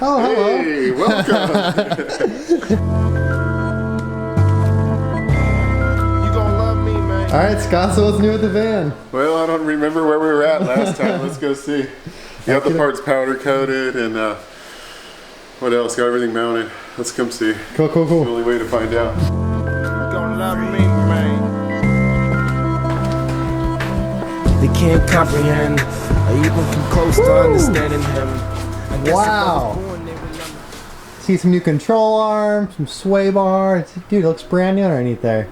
Oh, hello. Hey, welcome. You gonna love me, man. All right, Scott, so what's new with the van? Well, I don't remember where we were at last time. Let's go see. Got the parts powder coated and what else? Got everything mounted. Let's come see. Cool. The only way to find out. You gonna love me, man. They can't comprehend, or even come close to understanding him. I guess Wow. if I was born, they would love me. See some new control arms, some sway bars. Dude, it looks brand new underneath there.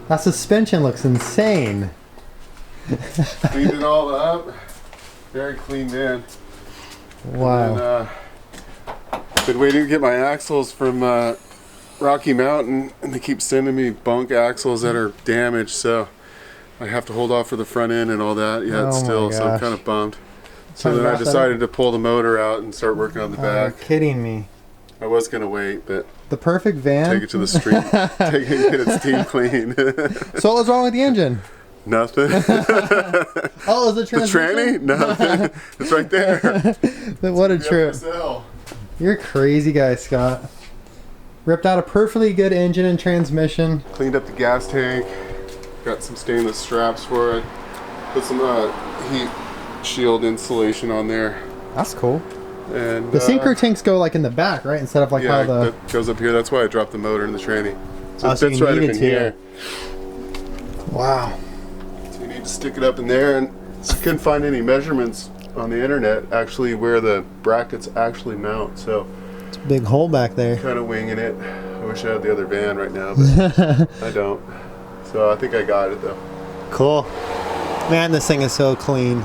That suspension looks insane. Cleaned it all up. Very cleaned in. Wow. And, been waiting to get my axles from Rocky Mountain, and they keep sending me bunk axles that are damaged, so I have to hold off for the front end and all that yet Oh still, my so I'm gosh. kind of bummed. So Trying to then I wrap that decided to pull the motor out and start working on the You're back. kidding me. I was going to wait, but The perfect van. take it to the street, take it, get its steam clean. So what was wrong with the engine? Nothing. Oh, is the The tranny? transmission? Nothing. It's right there. What a trip. FSL. You're a crazy guy, Scott. Ripped out a perfectly good engine and transmission. Cleaned up the gas tank. Got some stainless straps for it. Put some heat shield insulation on there. That's cool. And The Syncro tanks go like in the back, right? Instead of like yeah, how the... that goes up here. That's why I dropped the motor in the tranny. So Oh, it so fits you right up needed in to. here. Wow. So you need to stick it up in there, and I couldn't find any measurements on the internet actually where the brackets actually mount. So It's a big hole back there. kind of winging it. I wish I had the other van right now, but I don't. So I think I got it though. Cool. Man, this thing is so clean.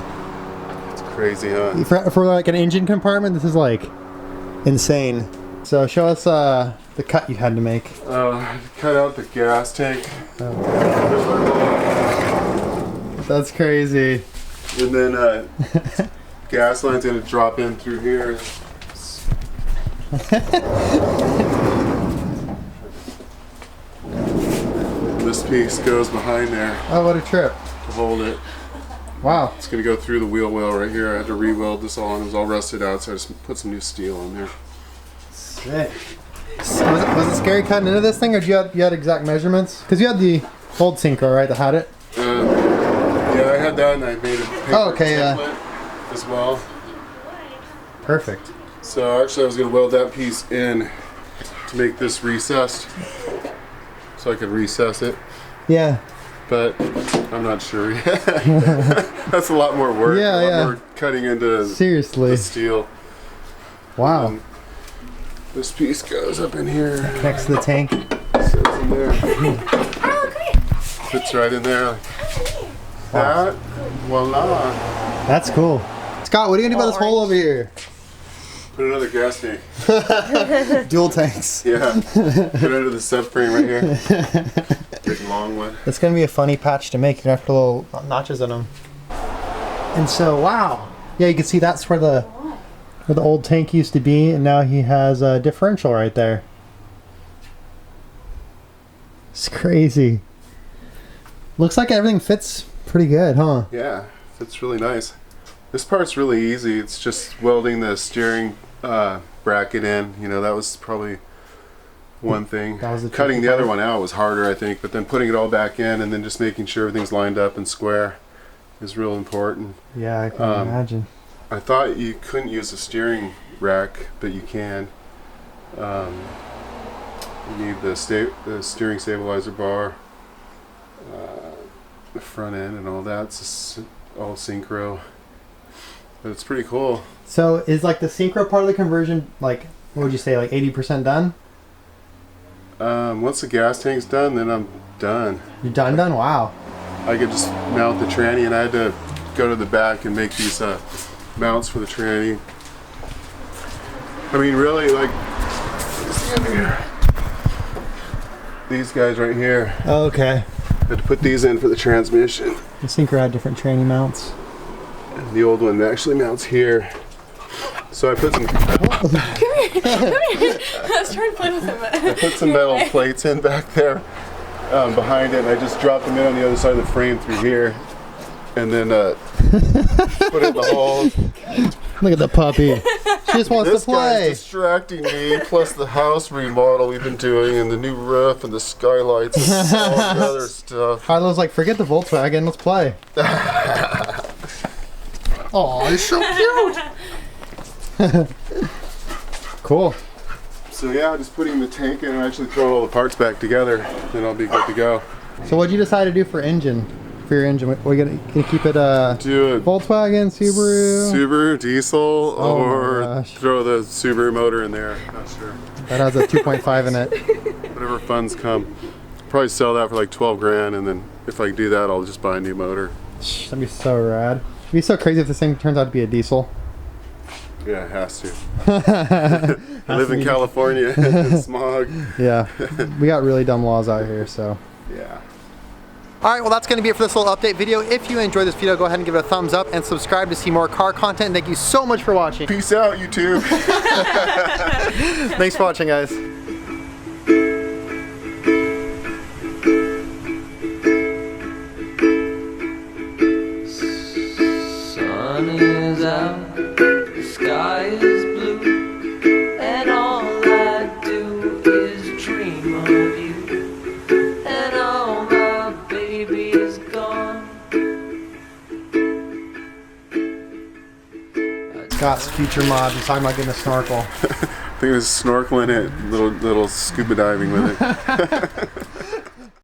It's crazy, huh? For like an engine compartment, this is like insane. So show us the cut you had to make. Cut out the gas tank. That's crazy. And then gas line's gonna drop in through here. This piece goes behind there Oh, what a trip. to hold it. Wow. It's gonna go through the wheel well right here. I had to re-weld this all, and it was all rusted out, so I just put some new steel on there. Sick. Was it scary cutting into this thing, or you had exact measurements? Because you had the old Syncro, right, that had it? Yeah, I had that, and I made a paper template as well. Perfect. So actually, I was gonna weld that piece in to make this recessed, so I could recess it. Yeah. But I'm not sure yet. That's a lot more work. Yeah, a lot yeah. more cutting into Seriously. the steel. Wow. And this piece goes up in here. Next to the tank. Sits in there. Fits right in there. Like that. Voila. That's cool. Scott, what are you gonna do about this hole over here? Put another gas tank. Dual tanks. Yeah. Put it under the subframe right here. Big long one. It's gonna be a funny patch to make. You're gonna have to put little notches in them. And so, wow. Yeah, you can see that's where the old tank used to be, and now he has a differential right there. It's crazy. Looks like everything fits pretty good, huh? Yeah. Fits really nice. This part's really easy. It's just welding the steering bracket in. You know, that was probably one thing. That was the Cutting tricky the other part. one out was harder, I think, but then putting it all back in and then just making sure everything's lined up and square is real important. Yeah, I can imagine. I thought you couldn't use a steering rack, but you can. You need the steering stabilizer bar, the front end and all that. It's all Syncro. But it's pretty cool. So is like the Syncro part of the conversion, like, what would you say, like 80% done? Once the gas tank's done, then I'm done. You're done? Wow. I could just mount the tranny, and I had to go to the back and make these mounts for the tranny. I mean, really, like, see under here. These guys right here. Oh, okay. I had to put these in for the transmission. The Syncro had different training mounts. And the old one actually mounts here. So I put some. I was trying to play with him. I put some metal plates in back there behind it, and I just dropped them in on the other side of the frame through here, and then put it in the holes. Look at the puppy. She just wants This to guy's play. distracting me, plus the house remodel we've been doing, and the new roof, and the skylights, and all the other stuff. Harlow's like, forget the Volkswagen, let's play. Oh, he's so cute. Cool. So yeah, just putting the tank in and actually throwing all the parts back together, then I'll be good to go. So what'd you decide to do for engine? For your engine, what are you gonna keep it Do it. Volkswagen, Subaru? Subaru diesel, Oh my or gosh. throw the Subaru motor in there. Not sure. That has a 2.5 in it. Whatever funds come. Probably sell that for like 12 grand, and then if I do that, I'll just buy a new motor. That'd be so rad. It'd be so crazy if this thing turns out to be a diesel. Yeah, it has to. I live in California. Smog. Yeah, we got really dumb laws out here, so. Yeah. Alright, well that's going to be it for this little update video. If you enjoyed this video, go ahead and give it a thumbs up and subscribe to see more car content. Thank you so much for watching. Peace out, YouTube. Thanks for watching, guys. Sun is out, the sky is blue, and all I do is dream of you, and all my baby is gone. Scott's future mod, he's talking about getting a snorkel. I think it was snorkeling it, little scuba diving with it.